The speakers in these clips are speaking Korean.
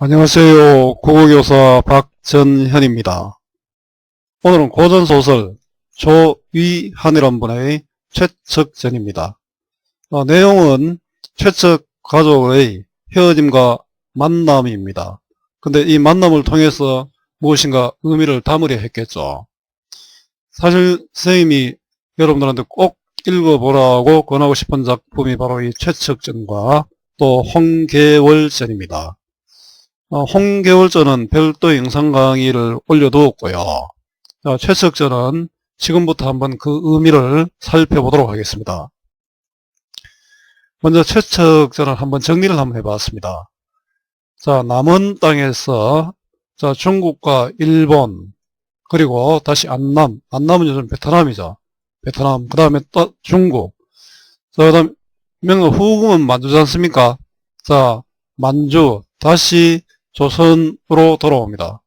안녕하세요. 국어교사 박전현입니다. 오늘은 고전소설 조위한이란 분의 최척전입니다. 내용은 최척 가족의 헤어짐과 만남입니다. 근데 이 만남을 통해서 무엇인가 의미를 담으려 했겠죠. 사실 선생님이 여러분들한테 꼭 읽어보라고 권하고 싶은 작품이 바로 이 최척전과 또 홍계월전입니다. 홍계월전은 별도 영상 강의를 올려두었고요. 최석전은 지금부터 한번 그 의미를 살펴보도록 하겠습니다. 먼저 최척전을 한번 정리를 한번 해봤습니다. 자, 남은 땅에서 중국과 일본 그리고 다시 안남은 요즘 베트남이죠. 베트남, 그 다음에 또 중국. 자, 그 다음 명호 후금은 만주지 않습니까? 자, 만주 다시 조선으로 돌아옵니다.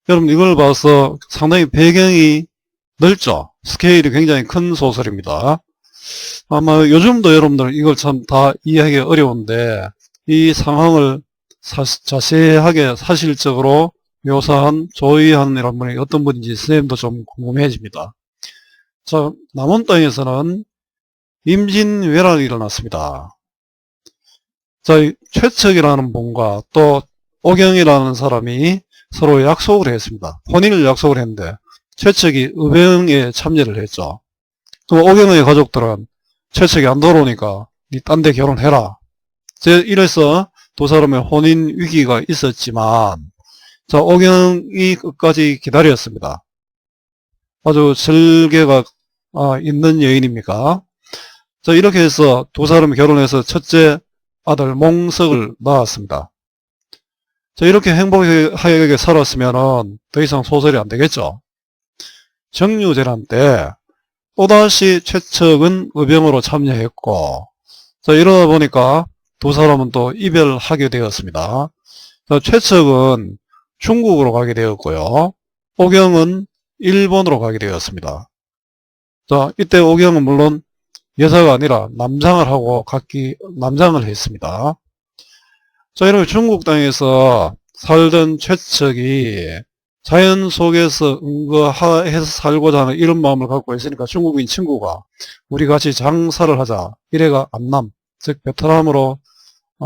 여러분 이걸 봐서 상당히 배경이 넓죠. 스케일이 굉장히 큰 소설입니다. 아마 요즘도 여러분들 이걸 참 다 이해하기 어려운데 이 상황을 자세하게 사실적으로 묘사한 조위한이라는 분이 어떤 분인지 선생님도 좀 궁금해집니다. 자, 남원 땅에서는 임진왜란이 일어났습니다. 자, 최척이라는 분과 또 오경이라는 사람이 서로 약속을 했습니다. 혼인을 약속을 했는데 최척이 의병에 참여를 했죠. 그럼 오경의 가족들은 최척이 안 돌아오니까 니 딴 데 결혼해라. 이래서 두 사람의 혼인 위기가 있었지만 자, 오경이 끝까지 기다렸습니다. 아주 설계가 있는 여인입니까? 자, 이렇게 해서 두 사람이 결혼해서 첫째 아들 몽석을 낳았습니다. 자, 이렇게 행복하게 살았으면 더 이상 소설이 안 되겠죠. 정유재란 때 또다시 최척은 의병으로 참여했고, 자, 이러다 보니까 두 사람은 또 이별하게 되었습니다. 자, 최척은 중국으로 가게 되었고요. 오경은 일본으로 가게 되었습니다. 자, 이때 오경은 물론 여사가 아니라 남장을 하고 남장을 했습니다. 자, 이렇게 중국 땅에서 살던 최척이 자연 속에서 응거해서 살고자 하는 이런 마음을 갖고 있으니까 중국인 친구가 우리 같이 장사를 하자. 이래가 안남, 즉 베트남으로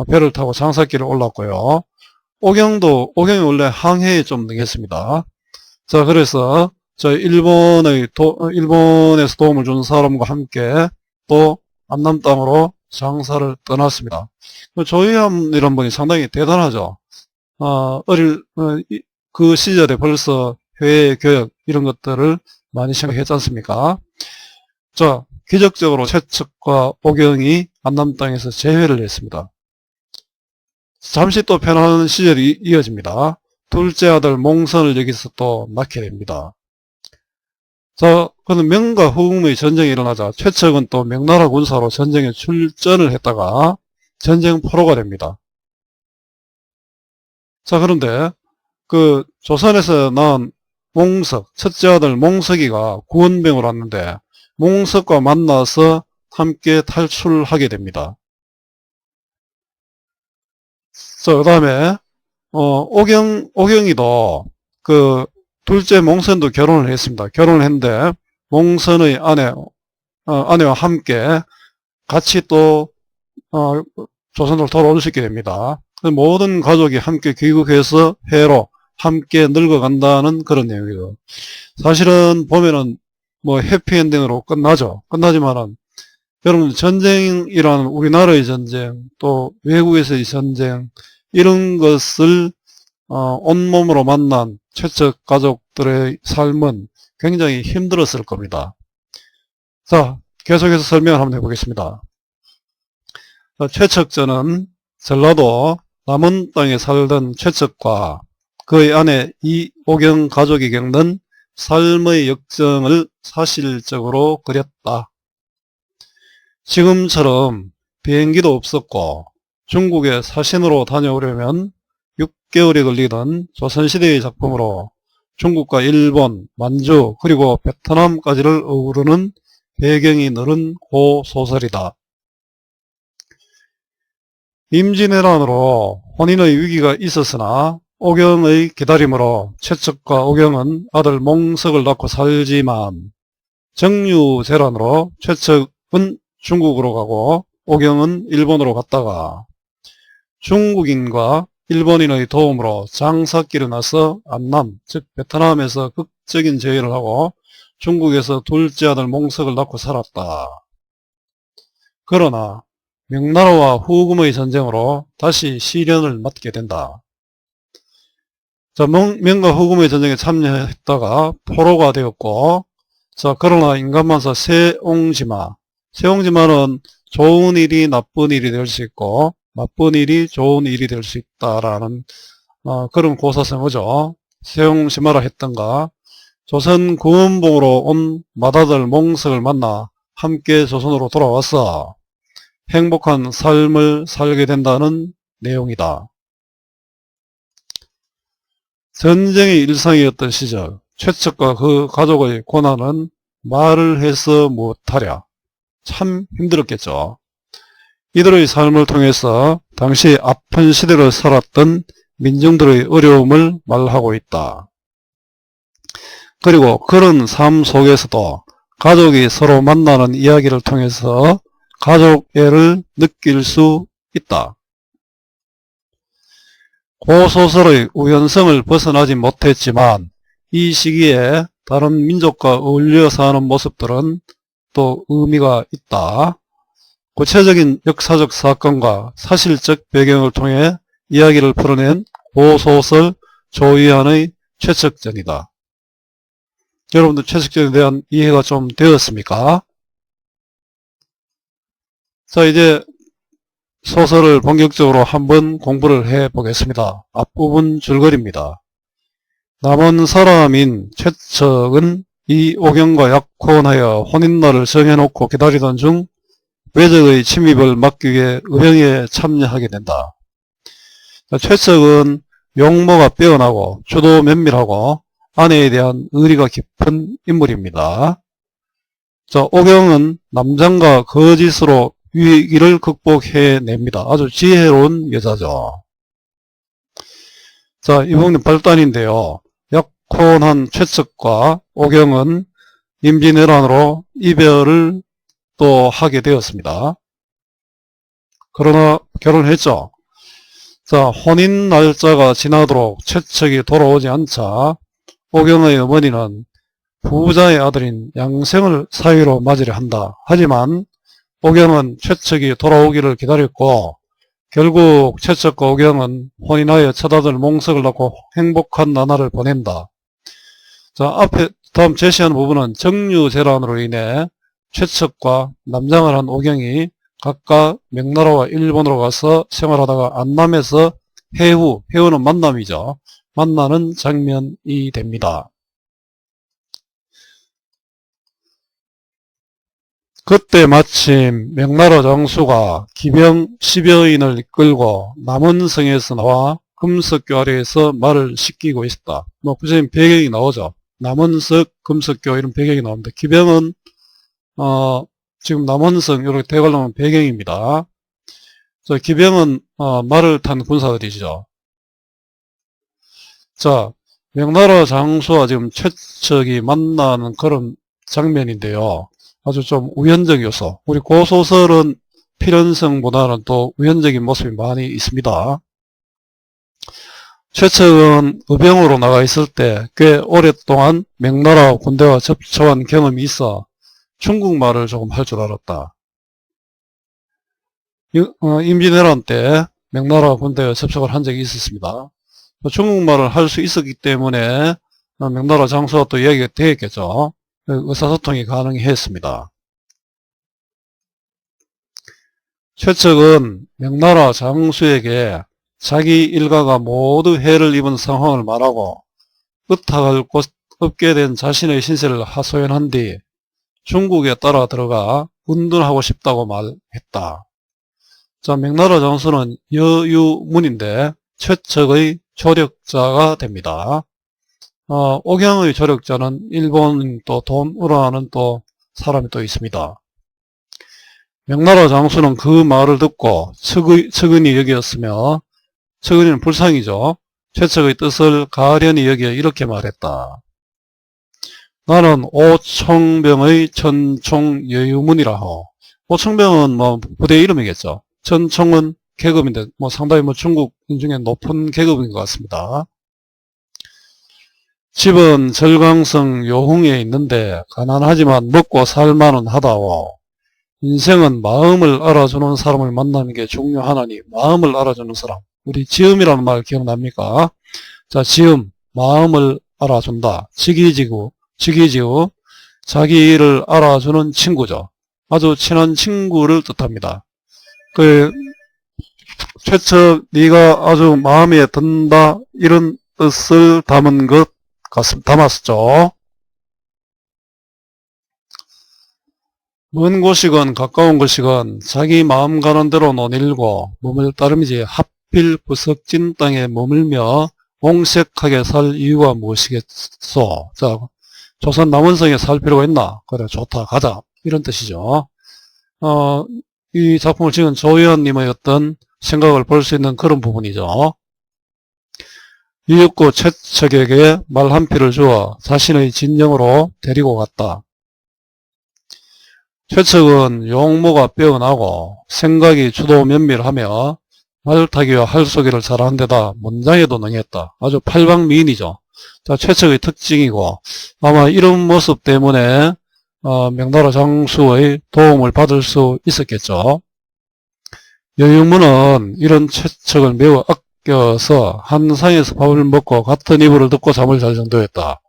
배를 타고 장사길을 올랐고요. 오경이 원래 항해에 좀 능했습니다. 자, 그래서 일본에서 도움을 준 사람과 함께 또 안남 땅으로 장사를 떠났습니다. 조위함이란 분이 상당히 대단하죠. 그 시절에 벌써 회의 교역 이런 것들을 많이 생각했지 않습니까? 자, 기적적으로 최척과 오경이 안남 땅에서 재회를 했습니다. 잠시 또 편안한 시절이 이어집니다. 둘째 아들 몽선을 여기서 또 낳게 됩니다. 자, 그는 명과 후금의 전쟁이 일어나자 최척은 또 명나라 군사로 전쟁에 출전을 했다가 전쟁 포로가 됩니다. 자, 그런데 그 조선에서 낳은 몽석, 첫째 아들 몽석이가 구원병으로 왔는데 몽석과 만나서 함께 탈출하게 됩니다. 자, 그 다음에 오경이도 그 둘째 몽선도 결혼을 했습니다. 결혼을 했는데 몽선의 아내와 함께 같이 또 조선으로 돌아올 수 있게 됩니다. 모든 가족이 함께 귀국해서 해로 함께 늙어간다는 그런 내용이죠. 사실은 보면은 뭐 해피엔딩으로 끝나죠. 끝나지만은 여러분 전쟁이라는 우리나라의 전쟁 또 외국에서의 전쟁 이런 것을 온몸으로 만난 최척 가족들의 삶은 굉장히 힘들었을 겁니다. 자, 계속해서 설명을 한번 해보겠습니다. 최척전은 전라도 남원 땅에 살던 최척과 그의 아내 이오경 가족이 겪는 삶의 역정을 사실적으로 그렸다. 지금처럼 비행기도 없었고 중국에 사신으로 다녀오려면 6개월이 걸리던 조선시대의 작품으로 중국과 일본, 만주 그리고 베트남까지를 어우르는 배경이 넓은 고소설이다. 임진왜란으로 혼인의 위기가 있었으나 오경의 기다림으로 최측과 오경은 아들 몽석을 낳고 살지만 정유재란으로 최측은 중국으로 가고 오경은 일본으로 갔다가 중국인과 일본인의 도움으로 장사길을 나서 안남, 즉 베트남에서 극적인 재해를 하고 중국에서 둘째 아들 몽석을 낳고 살았다. 그러나 명나라와 후금의 전쟁으로 다시 시련을 맞게 된다. 자, 명과 후금의 전쟁에 참여했다가 포로가 되었고, 자, 그러나 인간만사 세옹지마. 세옹지마는 좋은 일이 나쁜 일이 될 수 있고, 나쁜 일이 좋은 일이 될 수 있다라는 그런 고사성어죠. 세옹지마라 했던가, 조선 구원봉으로 온 맏아들 몽석을 만나 함께 조선으로 돌아와서 행복한 삶을 살게 된다는 내용이다. 전쟁의 일상이었던 시절 최측과 그 가족의 고난은 말을 해서 못하랴. 참 힘들었겠죠. 이들의 삶을 통해서 당시 아픈 시대를 살았던 민중들의 어려움을 말하고 있다. 그리고 그런 삶 속에서도 가족이 서로 만나는 이야기를 통해서 가족애를 느낄 수 있다. 고소설의 우연성을 벗어나지 못했지만 이 시기에 다른 민족과 어울려 사는 모습들은 또 의미가 있다. 구체적인 역사적 사건과 사실적 배경을 통해 이야기를 풀어낸 고소설 조희안의 최측전이다. 여러분들 최측전에 대한 이해가 좀 되었습니까? 자, 이제 소설을 본격적으로 한번 공부를 해 보겠습니다. 앞부분 줄거리입니다. 남은 사람인 최측은 이 오경과 약혼하여 혼인날을 정해놓고 기다리던 중 외적의 침입을 막기 위해 의형에 참여하게 된다. 최측은 용모가 빼어나고 주도 면밀하고 아내에 대한 의리가 깊은 인물입니다. 자, 오경은 남장과 거짓으로 위기를 극복해냅니다. 아주 지혜로운 여자죠. 자, 이 부분은 발단인데요. 약혼한 최측과 오경은 임진왜란으로 이별을 또 하게 되었습니다. 그러나 결혼했죠. 자, 혼인 날짜가 지나도록 최측이 돌아오지 않자 오경의 어머니는 부자의 아들인 양생을 사위로 맞으려 한다. 하지만 오경은 최측이 돌아오기를 기다렸고 결국 최측과 오경은 혼인하여 첫아들 몽석을 낳고 행복한 나날을 보낸다. 자, 앞에 다음 제시한 부분은 정유재란으로 인해 최측과 남장을 한 오경이 각각 명나라와 일본으로 가서 생활하다가 안남에서 해우는 만남이죠. 만나는 장면이 됩니다. 그때 마침 명나라 장수가 기병 10여인을 이끌고 남원성에서 나와 금석교 아래에서 말을 시키고 있었다. 뭐 구체적인 배경이 나오죠. 남원석, 금석교 이런 배경이 나옵니다. 기병은 지금 남원성 이렇게 대관하면 배경입니다. 자, 기병은 말을 탄 군사들이죠. 자, 명나라 장수와 지금 최측이 만나는 그런 장면인데요. 아주 좀 우연적 요소. 우리 고소설은 필연성보다는 또 우연적인 모습이 많이 있습니다. 최측은 의병으로 나가 있을 때 꽤 오랫동안 명나라 군대와 접촉한 경험이 있어 중국말을 조금 할 줄 알았다. 임진왜란 때 명나라 군대와 접촉을 한 적이 있었습니다. 중국말을 할 수 있었기 때문에 명나라 장수와 또 이야기가 되었겠죠. 의사소통이 가능했습니다. 최측은 명나라 장수에게 자기 일가가 모두 해를 입은 상황을 말하고 의탁할 곳 없게 된 자신의 신세를 하소연한 뒤 중국에 따라 들어가 운둔하고 싶다고 말했다. 자, 명나라 장수는 여유문인데 최측의 조력자가 됩니다. 옥양의 조력자는 일본 또 돈우라는 또 사람이 또 있습니다. 명나라 장수는 그 말을 듣고 측은히 여기었으며, 측은이는 불상이죠. 최측의 뜻을 가련히 여기어 이렇게 말했다. 나는 오청병의 천총 여유문이라 하오. 오청병은 뭐 부대 이름이겠죠. 천총은 계급인데 뭐 상당히 뭐 중국인 중에 높은 계급인 것 같습니다. 집은 절강성 요흥에 있는데 가난하지만 먹고 살만은 하다오. 인생은 마음을 알아주는 사람을 만나는 게 중요하나니 마음을 알아주는 사람. 우리 지음이라는 말 기억납니까? 자, 지음, 마음을 알아준다. 직이지구, 자기를 알아주는 친구죠. 아주 친한 친구를 뜻합니다. 그 최측 네가 아주 마음에 든다 이런 뜻을 담은 것 담았죠. 먼 곳이건 가까운 곳이건 자기 마음 가는 대로 논일고 몸을 따름이지 하필 부석진 땅에 머물며 옹색하게 살 이유가 무엇이겠소. 자, 조선 남원성에 살 필요가 있나? 그래, 좋다, 가자. 이런 뜻이죠. 이 작품을 지은 조의원님의 어떤 생각을 볼 수 있는 그런 부분이죠. 이윽고 최측에게 말 한 피를 주어 자신의 진영으로 데리고 갔다. 최측은 용모가 빼어나고 생각이 주도 면밀하며 말타기와 할쏘기를 잘하는 데다 문장에도 능했다. 아주 팔방미인이죠. 자, 최측의 특징이고 아마 이런 모습 때문에 명나라 장수의 도움을 받을 수 있었겠죠. 여유문은 이런 최측을 매우 아껴서 한 상에서 밥을 먹고 같은 이불을 덮고 잠을 잘 정도였다.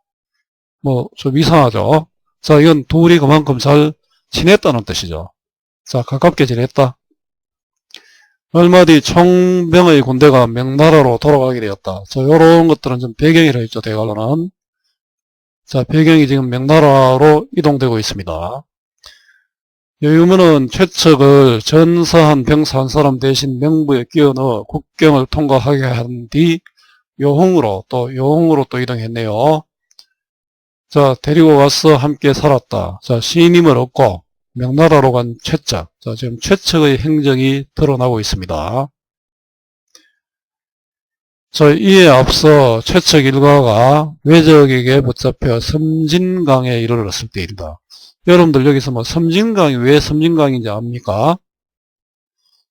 뭐 좀 이상하죠. 자, 이건 둘이 그만큼 잘 지냈다는 뜻이죠. 자, 가깝게 지냈다. 얼마 뒤 총병의 군대가 명나라로 돌아가게 되었다. 자, 요런 것들은 좀 배경이라 했죠, 대관로는. 자, 배경이 지금 명나라로 이동되고 있습니다. 여유문은 최측을 전사한 병사 한 사람 대신 명부에 끼워 넣어 국경을 통과하게 한 뒤 요흥으로 또 이동했네요. 자, 데리고 가서 함께 살았다. 자, 신임을 얻고 명나라로 간 최측. 자, 지금 최측의 행적이 드러나고 있습니다. 자, 이에 앞서 최측 일가가 외적에게 붙잡혀 섬진강에 이르렀을 때입니다. 여러분들 여기서 뭐 섬진강이 왜 섬진강인지 압니까?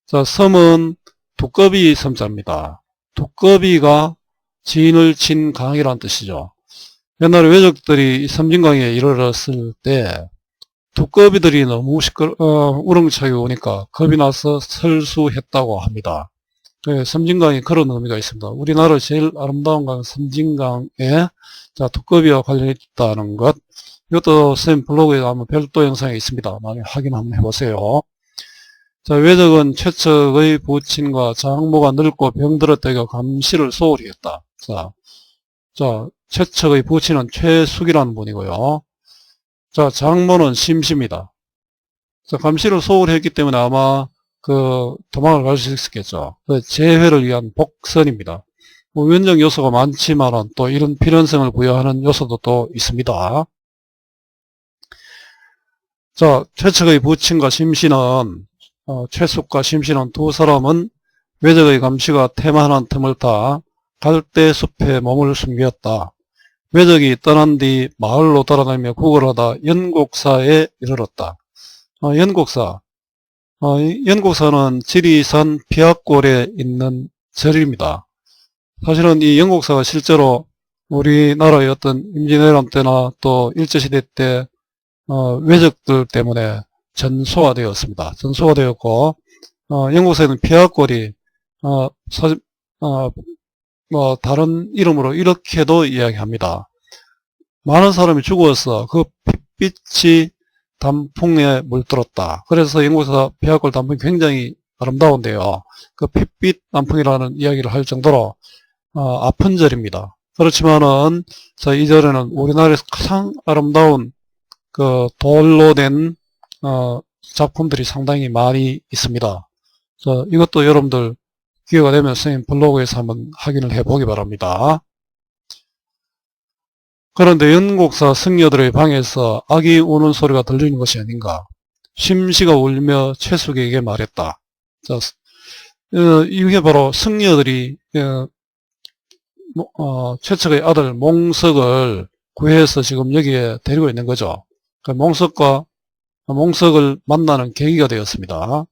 자, 섬은 두꺼비 섬자입니다. 두꺼비가 진을 친 강이란 뜻이죠. 옛날에 외적들이 섬진강에 이르렀을 때 두꺼비들이 너무 우렁차게 오니까 겁이 나서 설수했다고 합니다. 섬진강이 그런 의미가 있습니다. 우리나라 제일 아름다운 강 섬진강에 자, 두꺼비와 관련이 있다는 것. 이것도 선생님 블로그에 아마 별도 영상이 있습니다. 많이 확인 한번 해보세요. 자, 외적은 최측의 부친과 장모가 늙고 병들었다가 감시를 소홀히 했다. 자, 최측의 부친은 최숙이라는 분이고요. 자, 장모는 심시입니다. 자, 감시를 소홀히 했기 때문에 아마 도망을 갈 수 있었겠죠. 재회를 위한 복선입니다. 뭐 원적 요소가 많지만은 또 이런 필연성을 부여하는 요소도 또 있습니다. 자, 최측의 부친과 심씨는, 최숙과 심씨는 두 사람은 외적의 감시가 태만한 틈을 타 갈대숲에 몸을 숨겼다. 외적이 떠난 뒤 마을로 돌아다니며 구걸하다 연곡사에 이르렀다. 연곡사는 지리산 비악골에 있는 절입니다. 사실은 이 연곡사가 실제로 우리나라의 어떤 임진왜란 때나 또 일제시대 때 외적들 때문에 전소화되었습니다. 전소화되었고 연곡사에는 비악골이 뭐 다른 이름으로 이렇게도 이야기합니다. 많은 사람이 죽어서 그 핏빛이 단풍에 물들었다. 그래서 연곡사 비악골 단풍이 굉장히 아름다운데요. 그 핏빛 단풍이라는 이야기를 할 정도로 아픈 절입니다. 그렇지만은 이 절에는 우리나라에서 가장 아름다운 그 돌로 된 작품들이 상당히 많이 있습니다. 이것도 여러분들 기회가 되면 선생님 블로그에서 한번 확인을 해보기 바랍니다. 그런데 연곡사 승려들의 방에서 아기 우는 소리가 들리는 것이 아닌가. 심씨가 울며 최숙에게 말했다. 자, 이게 바로 승려들이 최측의 아들 몽석을 구해서 지금 여기에 데리고 있는 거죠. 몽석을 만나는 계기가 되었습니다.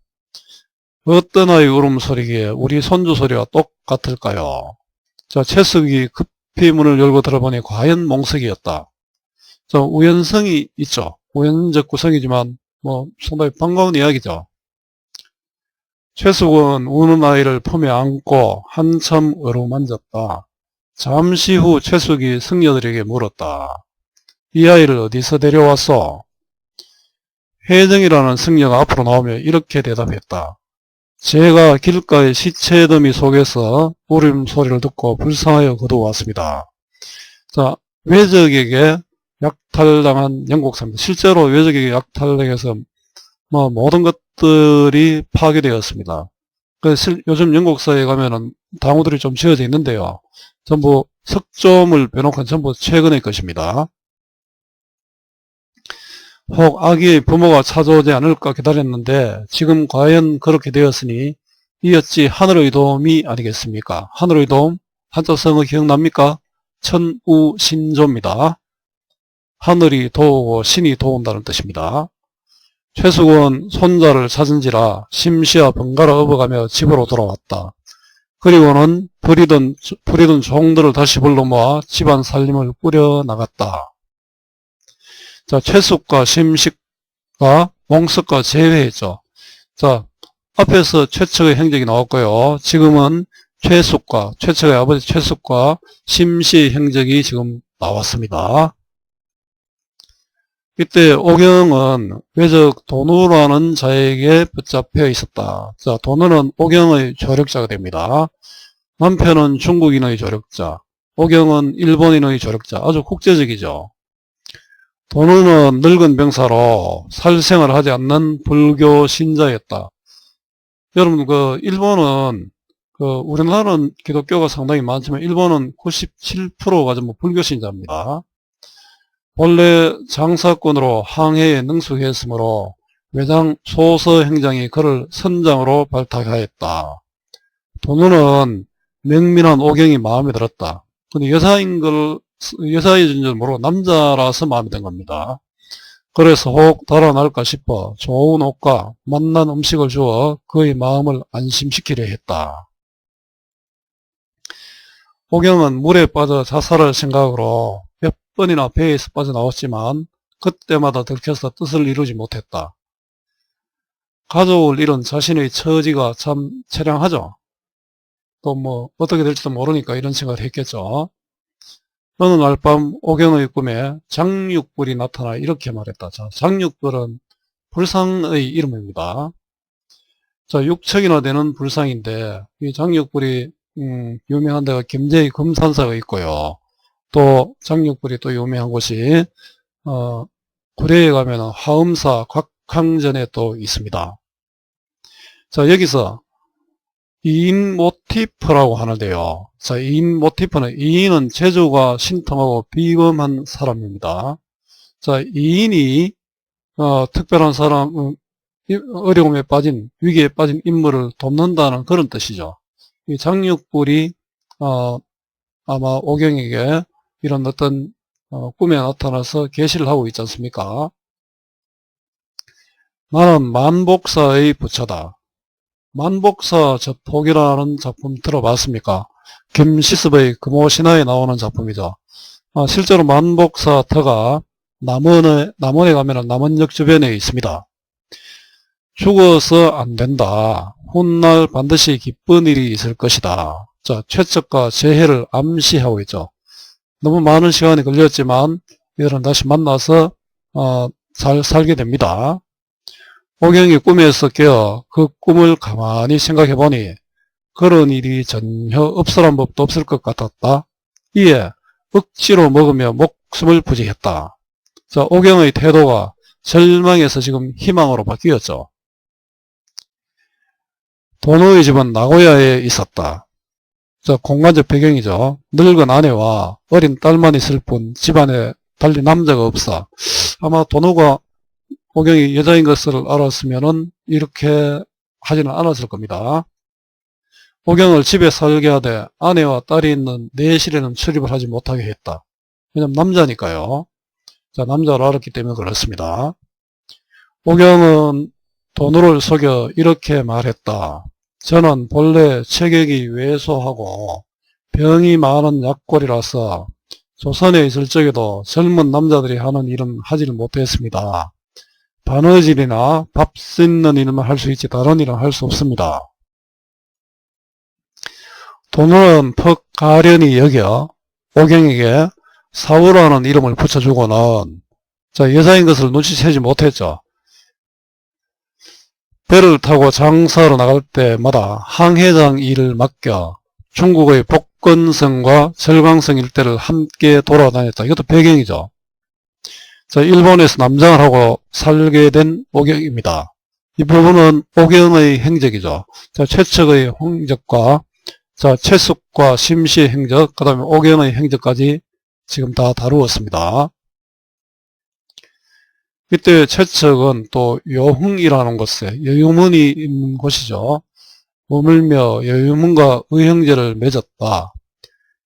어떤 아이 울음소리기에 우리 손주 소리와 똑같을까요? 자, 최숙이 급히 문을 열고 들어보니 과연 몽석이었다. 자, 우연성이 있죠. 우연적 구성이지만 상당히 반가운 이야기죠. 최숙은 우는 아이를 품에 안고 한참 어루만졌다. 잠시 후 최숙이 승려들에게 물었다. 이 아이를 어디서 데려왔어? 혜정이라는 승려가 앞으로 나오며 이렇게 대답했다. 제가 길가의 시체더미 속에서 울음소리를 듣고 불쌍하여 거두어왔습니다. 자, 외적에게 약탈당한 영국사입니다. 실제로 외적에게 약탈당해서 모든 것들이 파괴되었습니다. 그래서 요즘 영국사에 가면은 당호들이 좀 지어져 있는데요. 전부 석조물 빼놓고는 전부 최근의 것입니다. 혹 아기의 부모가 찾아오지 않을까 기다렸는데 지금 과연 그렇게 되었으니 이 어찌 하늘의 도움이 아니겠습니까? 하늘의 도움? 한자성어 기억납니까? 천우신조입니다. 하늘이 도우고 신이 도운다는 뜻입니다. 최숙은 손자를 찾은지라 심시와 번갈아 업어가며 집으로 돌아왔다. 그리고는 버리던 종들을 다시 불러 모아 집안 살림을 꾸려나갔다. 자, 최숙과 심식과 몽석과 제외했죠. 자, 앞에서 최측의 행적이 나왔고요. 지금은 최측의 아버지 최숙과 심시의 행적이 지금 나왔습니다. 이때 오경은 외적 도누라는 자에게 붙잡혀 있었다. 자, 도누는 오경의 조력자가 됩니다. 남편은 중국인의 조력자, 오경은 일본인의 조력자. 아주 국제적이죠. 도누는 늙은 병사로 살생을 하지 않는 불교 신자였다. 여러분, 일본은, 우리나라는 기독교가 상당히 많지만 일본은 97%가 전부 불교 신자입니다. 본래 장사꾼으로 항해에 능숙했으므로 외장 소서 행장이 그를 선장으로 발탁하였다. 도누는 명민한 오경이 마음에 들었다. 근데 여사인 줄 모르고 남자라서 마음에 든 겁니다. 그래서 혹 달아날까 싶어 좋은 옷과 맛난 음식을 주어 그의 마음을 안심시키려 했다. 오경은 물에 빠져 자살할 생각으로 몇 번이나 배에서 빠져나왔지만 그때마다 들켜서 뜻을 이루지 못했다. 가족을 잃은 자신의 처지가 참 처량하죠. 또 어떻게 될지도 모르니까 이런 생각을 했겠죠. 어느 날 밤 오경의 꿈에 장육불이 나타나 이렇게 말했다. 자, 장육불은 불상의 이름입니다. 자, 6척이나 되는 불상인데 이 장육불이 유명한 데가 김제의 금산사가 있고요. 또 장육불이 또 유명한 곳이 구례에 가면 화엄사 곽항전에 또 있습니다. 자, 여기서 이인 모티프라고 하는데요. 자, 이인 모티프는, 이인은 재주가 신통하고 비범한 사람입니다. 자, 이인이 특별한 사람, 어려움에 빠진, 위기에 빠진 인물을 돕는다는 그런 뜻이죠. 이 장육불이 아마 오경에게 이런 어떤 꿈에 나타나서 계시를 하고 있지 않습니까? 나는 만복사의 부처다. 만복사 저폭이라는 작품 들어봤습니까? 김시습의 금오신화에 나오는 작품이죠. 실제로 만복사 터가 남원에 가면 남원역 주변에 있습니다. 죽어서 안 된다. 훗날 반드시 기쁜 일이 있을 것이다. 자, 최측과 재해를 암시하고 있죠. 너무 많은 시간이 걸렸지만 이들은 다시 만나서 잘 살게 됩니다. 오경이 꿈에서 깨어 그 꿈을 가만히 생각해 보니 그런 일이 전혀 없으란 법도 없을 것 같았다. 이에 억지로 먹으며 목숨을 부지했다. 자, 오경의 태도가 절망에서 지금 희망으로 바뀌었죠. 도노의 집은 나고야에 있었다. 자, 공간적 배경이죠. 늙은 아내와 어린 딸만 있을 뿐 집안에 달리 남자가 없어. 아마 도노가 오경이 여자인 것을 알았으면은 이렇게 하지는 않았을 겁니다. 오경을 집에 살게 하되 아내와 딸이 있는 내실에는 출입을 하지 못하게 했다. 왜냐면 남자니까요. 자, 남자를 알았기 때문에 그렇습니다. 오경은 돈우를 속여 이렇게 말했다. 저는 본래 체격이 왜소하고 병이 많은 약골이라서 조선에 있을 적에도 젊은 남자들이 하는 일은 하지를 못했습니다. 바느질이나 밥 씻는 일만 할 수 있지 다른 일은 할 수 없습니다. 돈우는 퍽 가련히 여겨 오경에게 사우라는 이름을 붙여주고는 자, 여자인 것을 눈치채지 못했죠. 배를 타고 장사로 나갈 때마다 항해장 일을 맡겨 중국의 복건성과 절강성 일대를 함께 돌아다녔다. 이것도 배경이죠. 자, 일본에서 남장을 하고 살게 된 오경입니다. 이 부분은 오경의 행적이죠. 자, 최측의 행적과 자, 최숙과 심시의 행적, 그 다음에 오경의 행적까지 지금 다 다루었습니다. 이때 최측은 또 요흥이라는 곳에 여유문이 있는 곳이죠. 머물며 여유문과 의형제를 맺었다.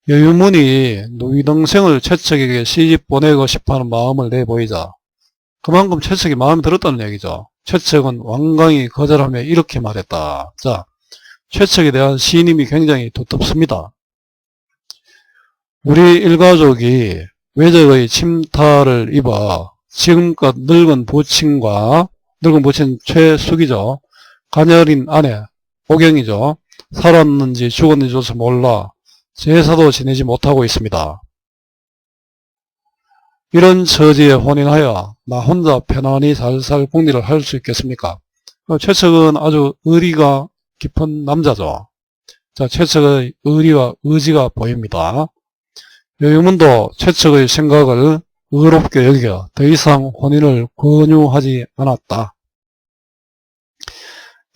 여유문이 누이동생을 최측에게 시집 보내고 싶어하는 마음을 내보이자 그만큼 최측이 마음에 들었다는 얘기죠. 최측은 완강히 거절하며 이렇게 말했다. 자, 최측에 대한 시인임이 굉장히 두텁습니다. 우리 일가족이 외적의 침탈을 입어 지금껏 늙은 부친 최숙이죠. 가녀린 아내 오경이죠. 살았는지 죽었는지조차 몰라 제사도 지내지 못하고 있습니다. 이런 처지에 혼인하여 나 혼자 편안히 살살 궁리를 할 수 있겠습니까? 최측은 아주 의리가 깊은 남자죠. 자, 최측의 의리와 의지가 보입니다. 여유문도 최측의 생각을 의롭게 여겨 더 이상 혼인을 권유하지 않았다.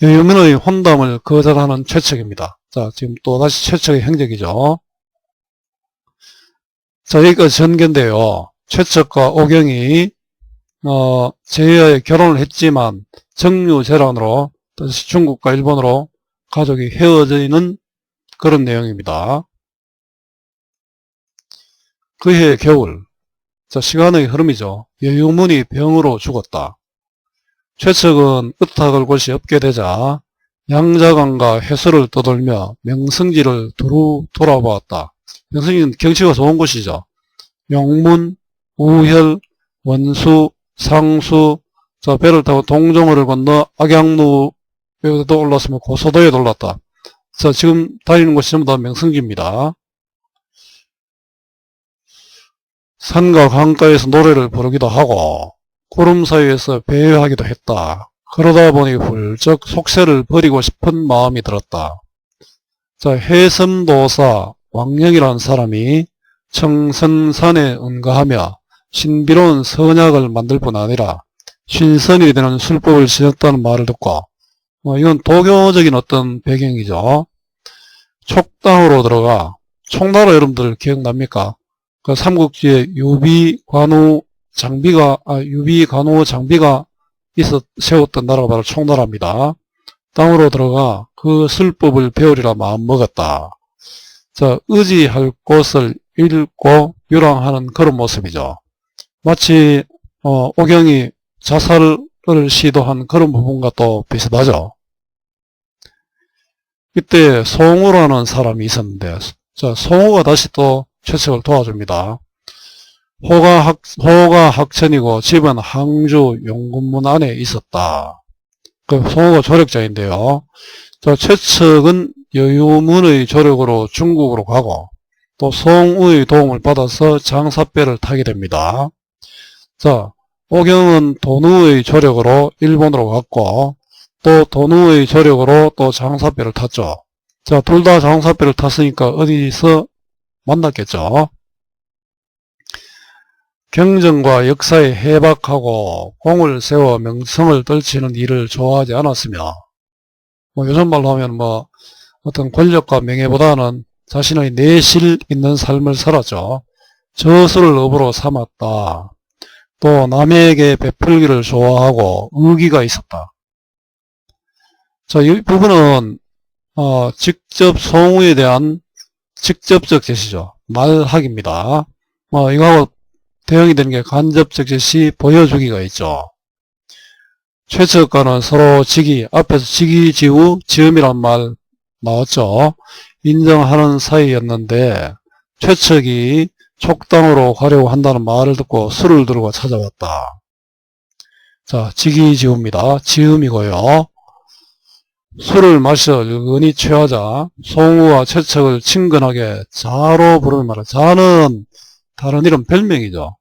여유문의 혼담을 거절하는 최측입니다. 자, 지금 또다시 최측의 행적이죠. 자, 여기까지 전개인데요. 최측과 오경이 제야에 결혼을 했지만 정류재란으로 다시 중국과 일본으로 가족이 헤어지는 그런 내용입니다. 그해 겨울, 자, 시간의 흐름이죠. 여유문이 병으로 죽었다. 최측은 의탁을 곳이 없게 되자 양자강과 해수를 떠돌며 명승지를 두루 돌아보았다. 명승지는 경치가 좋은 곳이죠. 용문, 우혈, 원수, 상수, 자, 배를 타고 동정호를 건너 악양루에도 올랐으면 고소도에도 올랐다. 자, 지금 다니는 곳이 전부 다 명승지입니다. 산과 강가에서 노래를 부르기도 하고 구름 사이에서 배회하기도 했다. 그러다 보니 훌쩍 속세를 버리고 싶은 마음이 들었다. 자, 해섬도사 왕영이라는 사람이 청선산에 은가하며 신비로운 선약을 만들 뿐 아니라 신선이 되는 술법을 지녔다는 말을 듣고 이건 도교적인 어떤 배경이죠. 촉당으로 들어가 총나라 여러분들 기억납니까? 그 삼국지에 유비관우 장비가 세웠던 나라가 바로 총나라입니다. 땅으로 들어가 그 술법을 배우리라 마음먹었다. 자, 의지할 곳을 잃고 유랑하는 그런 모습이죠. 마치 오경이 자살을 시도한 그런 부분과 또 비슷하죠. 이때 송우라는 사람이 있었는데, 자, 송우가 다시 또 최측을 도와줍니다. 호가 학천이고 집은 항주 용군문 안에 있었다. 그 송우가 조력자인데요. 자, 최측은 여유문의 조력으로 중국으로 가고 또 송우의 도움을 받아서 장사배를 타게 됩니다. 자, 오경은 돈우의 조력으로 일본으로 갔고 또 돈우의 조력으로 또 장사배를 탔죠. 자, 둘 다 장사배를 탔으니까 어디서 만났겠죠. 경전과 역사에 해박하고 공을 세워 명성을 떨치는 일을 좋아하지 않았으며 요즘 말로 하면 어떤 권력과 명예보다는 자신의 내실 있는 삶을 살았죠. 저수를 업으로 삼았다. 또 남에게 베풀기를 좋아하고 의기가 있었다. 자, 이 부분은 직접 송우에 대한 직접적 제시죠. 말하기입니다. 이거하고 대응이 되는 게 간접적 제시, 보여주기가 있죠. 최측과는 서로 직이, 앞에서 직이, 지우, 지음이란 말 나왔죠. 인정하는 사이였는데 최측이 촉당으로 가려고 한다는 말을 듣고 술을 들고 찾아왔다. 자, 직이, 지우입니다. 지음이고요. 술을 마셔 늙은이 취하자 송우와 최측을 친근하게 자로 부르는 말은, 자는 다른 이름 별명이죠.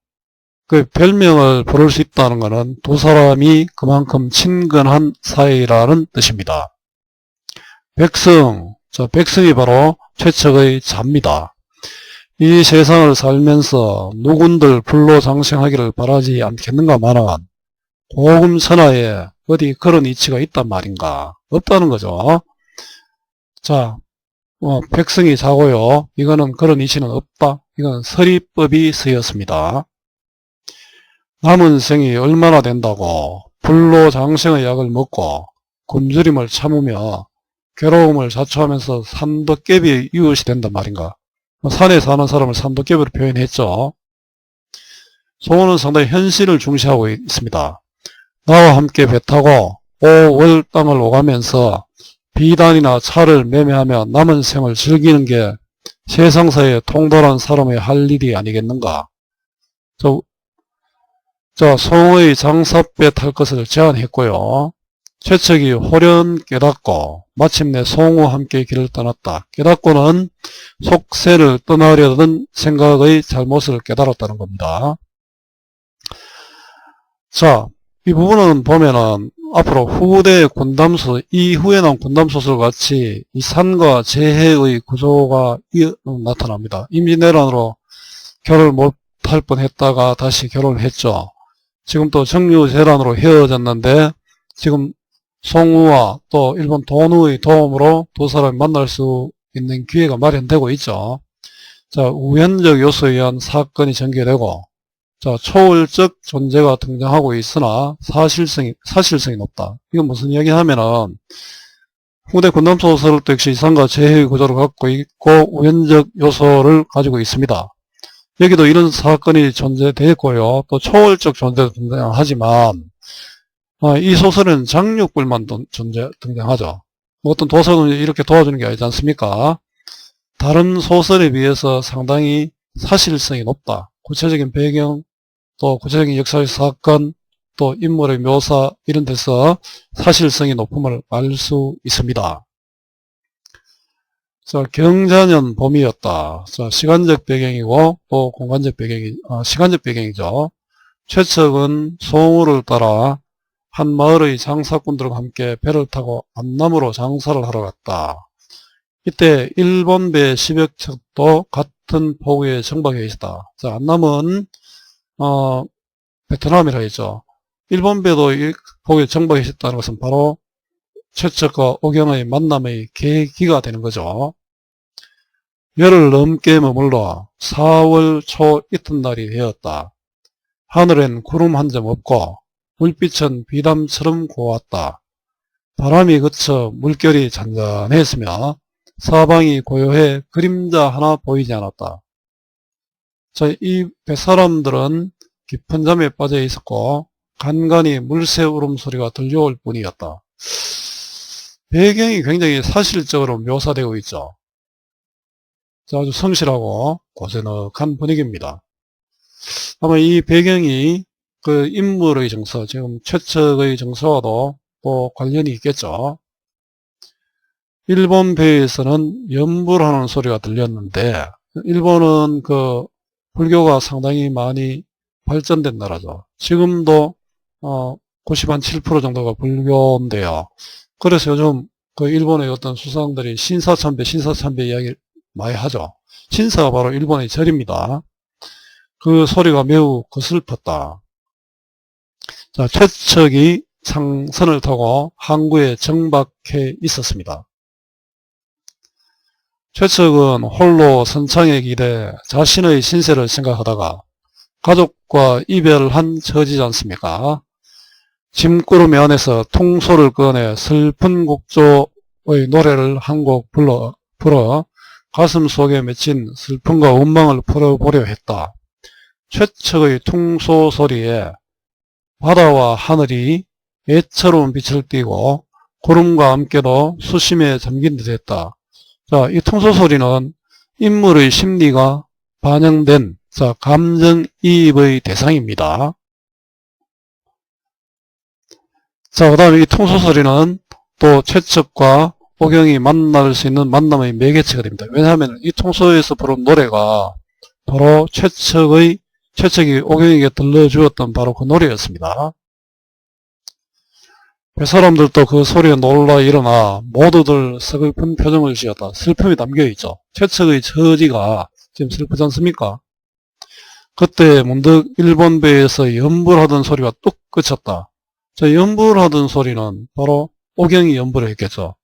그 별명을 부를 수 있다는 것은 두 사람이 그만큼 친근한 사이라는 뜻입니다. 백성, 저 백성이 바로 최측의 자입니다. 이 세상을 살면서 누군들 불로장생하기를 바라지 않겠는가 마는 고금천하에 어디 그런 이치가 있단 말인가? 없다는 거죠. 자, 백성이 자고요. 이거는 그런 이치는 없다. 이건 서리법이 쓰였습니다. 남은 생이 얼마나 된다고 불로장생의 약을 먹고 굶주림을 참으며 괴로움을 자초하면서 산도깨비의 이웃이 된단 말인가? 산에 사는 사람을 산도깨비로 표현했죠. 송우는 상당히 현실을 중시하고 있습니다. 나와 함께 배 타고 5월 땅을 오가면서 비단이나 차를 매매하며 남은 생을 즐기는 게 세상사에 통달한 사람의 할 일이 아니겠는가? 송우의 장사배 탈 것을 제안했고요. 최측이 홀연 깨닫고 마침내 송우와 함께 길을 떠났다. 깨닫고는 속세를 떠나려던 생각의 잘못을 깨달았다는 겁니다. 자, 이 부분은 보면은 앞으로 후대 군담소, 이후에 나온 군담소설 같이 이 산과 재해의 구조가 나타납니다. 임진왜란으로 결혼을 못할 뻔했다가 다시 결혼을 했죠. 지금 또 정유재란으로 헤어졌는데 지금 송우와 또 일본 돈우의 도움으로 두 사람이 만날 수 있는 기회가 마련되고 있죠. 자, 우연적 요소에 의한 사건이 전개되고, 자, 초월적 존재가 등장하고 있으나 사실성이 높다. 이건 무슨 이야기 하면은 후대 군담소설도 역시 산과 재해의 구조를 갖고 있고 우연적 요소를 가지고 있습니다. 여기도 이런 사건이 존재되었고요. 또 초월적 존재도 등장하지만 이 소설은 장육불만 등장하죠. 어떤 도서는 이렇게 도와주는 게 아니지 않습니까? 다른 소설에 비해서 상당히 사실성이 높다. 구체적인 배경, 또 구체적인 역사의 사건, 또 인물의 묘사 이런 데서 사실성이 높음을 알 수 있습니다. 자, 경자년 봄이었다. 자, 시간적 배경이고 또 공간적 시간적 배경이죠. 최측은 송우를 따라 한 마을의 장사꾼들과 함께 배를 타고 안남으로 장사를 하러 갔다. 이때 일본 배 10여 척도 같은 포구에 정박해 있었다. 자, 안남은 베트남이라 했죠. 일본 배도 이 포구에 정박해 있었다는 것은 바로 최측과 오경의 만남의 계기가 되는 거죠. 열흘 넘게 머물러 4월 초 이튿날이 되었다. 하늘엔 구름 한 점 없고 물빛은 비담처럼 고왔다. 바람이 그쳐 물결이 잔잔했으며 사방이 고요해 그림자 하나 보이지 않았다. 자, 이 뱃사람들은 깊은 잠에 빠져 있었고 간간히 물새 울음소리가 들려올 뿐이었다. 배경이 굉장히 사실적으로 묘사되고 있죠. 자, 아주 성실하고 고즈넉한 분위기입니다. 아마 이 배경이 그 인물의 정서, 지금 최측의 정서와도 또 관련이 있겠죠. 일본 배에서는 연불하는 소리가 들렸는데, 일본은 그 불교가 상당히 많이 발전된 나라죠. 지금도 97% 정도가 불교인데요. 그래서 요즘 그 일본의 어떤 수상들이 신사참배 이야기를 많이 하죠. 신사가 바로 일본의 절입니다. 그 소리가 매우 거슬펐다. 자, 최측이 상선을 타고 항구에 정박해 있었습니다. 최측은 홀로 선창에 기대 자신의 신세를 생각하다가 가족과 이별한 처지지 않습니까? 짐구름이 안에서 통소를 꺼내 슬픈 곡조의 노래를 한 곡 불어 가슴 속에 맺힌 슬픔과 원망을 풀어보려 했다. 최측의 통소 소리에 바다와 하늘이 애처로운 빛을 띠고 구름과 함께도 수심에 잠긴 듯 했다. 자, 이 통소 소리는 인물의 심리가 반영된 감정이입의 대상입니다. 자, 그 다음에 이 통소소리는 또 최측과 오경이 만날 수 있는 만남의 매개체가 됩니다. 왜냐하면 이 통소에서 부른 노래가 바로 최측이 오경에게 들려주었던 바로 그 노래였습니다. 뱃사람들도 그 소리에 놀라 일어나 모두들 서글픈 표정을 지었다. 슬픔이 담겨있죠. 최측의 처지가 지금 슬프지 않습니까? 그때 문득 일본 배에서 연불하던 소리가 뚝 그쳤다. 저 연불하던 소리는 바로 오경이 연불을 했겠죠.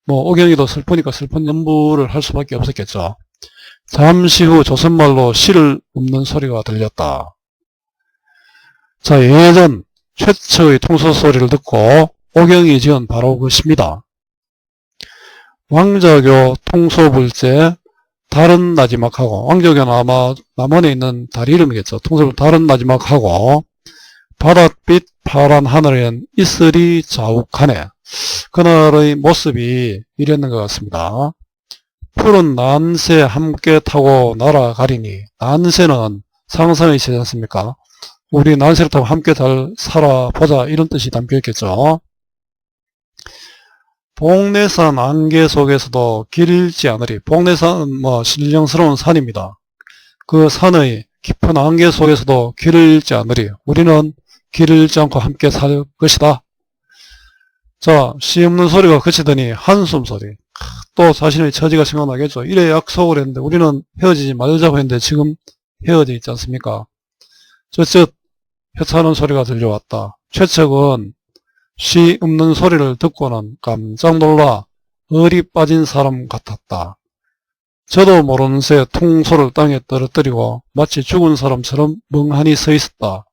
뭐 오경이도 슬프니까 슬픈 연불을 할 수밖에 없었겠죠. 잠시 후 조선말로 시를 읊는 소리가 들렸다. 자, 예전 최측의 통소 소리를 듣고 오경이 지은 바로 그 시입니다. 왕자교 통소불제 다른 나지막하고, 왕자교는 아마 남원에 있는 다리 이름이겠죠. 통소불 다른 나지막하고 바닷빛 파란 하늘엔 이슬이 자욱하네. 그날의 모습이 이랬는 것 같습니다. 푸른 난새 함께 타고 날아가리니, 난새는 상상의 새지 않습니까? 우리 난새를 타고 함께 잘 살아보자, 이런 뜻이 담겨있겠죠. 복례산 안개 속에서도 길 잃지 않으리. 복례산은 신령스러운 산입니다. 그 산의 깊은 안개 속에서도 길을 잃지 않으리. 우리는 길을 잃지 않고 함께 살 것이다. 자, 시 없는 소리가 그치더니 한숨 소리. 또 자신의 처지가 생각나겠죠. 이래 약속을 했는데, 우리는 헤어지지 말자고 했는데 지금 헤어져 있지 않습니까? 쯧쯧 혀차는 소리가 들려왔다. 최측은 시 없는 소리를 듣고는 깜짝 놀라 얼이 빠진 사람 같았다. 저도 모르는 새 통소를 땅에 떨어뜨리고 마치 죽은 사람처럼 멍하니 서 있었다.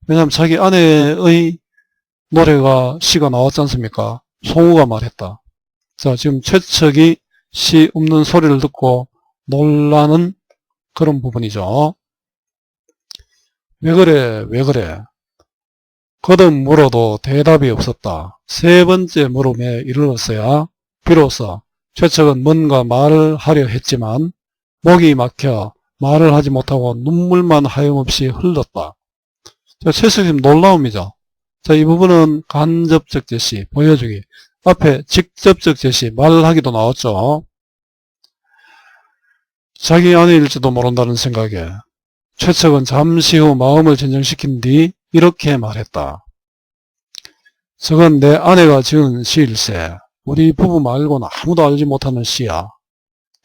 왜냐하면 자기 아내의 노래가 시가 나왔지 않습니까? 송우가 말했다. 자, 지금 최측이 시 없는 소리를 듣고 놀라는 그런 부분이죠. 왜 그래, 왜 그래? 거듭 물어도 대답이 없었다. 세 번째 물음에 이르렀어야 비로소 최측은 뭔가 말을 하려 했지만 목이 막혀 말을 하지 못하고 눈물만 하염없이 흘렀다. 최측이 놀라움이죠. 자, 이 부분은 간접적 제시, 보여주기. 앞에 직접적 제시, 말하기도 나왔죠. 자기 아내일지도 모른다는 생각에 최측은 잠시 후 마음을 진정시킨 뒤 이렇게 말했다. 저건 내 아내가 지은 시일세. 우리 부부 말고는 아무도 알지 못하는 시야.